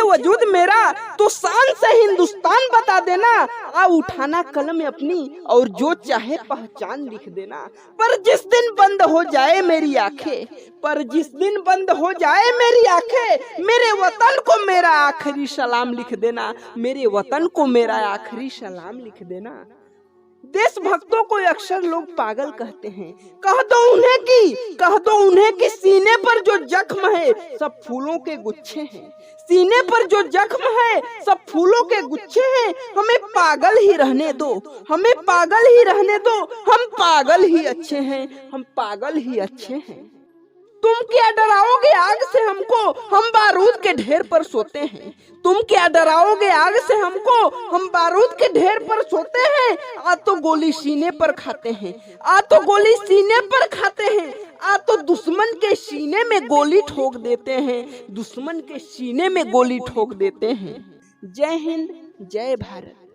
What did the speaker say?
वजूद मेरा, तो शान से हिंदुस्तान बता देना। आ उठाना कलम अपनी और जो चाहे पहचान लिख देना। पर जिस दिन बंद हो जाए मेरी आंखें, पर जिस दिन बंद हो जाए मेरी आंखें, मेरे वतन को मेरा आखिरी सलाम लिख देना। मेरे वतन को मेरा आखिरी सलाम लिख देना। देशभक्तों को अक्सर लोग पागल कहते हैं। कह दो उन्हें कि सीने पर जो जख्म है सब फूलों के गुच्छे हैं। सीने पर जो जख्म है सब फूलों के गुच्छे हैं। हमें पागल ही रहने दो, हमें पागल ही रहने दो। हम पागल ही अच्छे हैं, हम पागल ही अच्छे हैं। तुम क्या डराओगे आग से हमको, हम बारूद के ढेर पर सोते हैं। तुम क्या डराओगे आग से हमको, हम बारूद के ढेर पर सोते हैं। आ तो गोली सीने पर खाते हैं, आ तो गोली सीने पर खाते हैं। आ तो दुश्मन के सीने में गोली ठोक देते हैं, दुश्मन के सीने में गोली ठोक देते हैं। जय हिंद, जय भारत।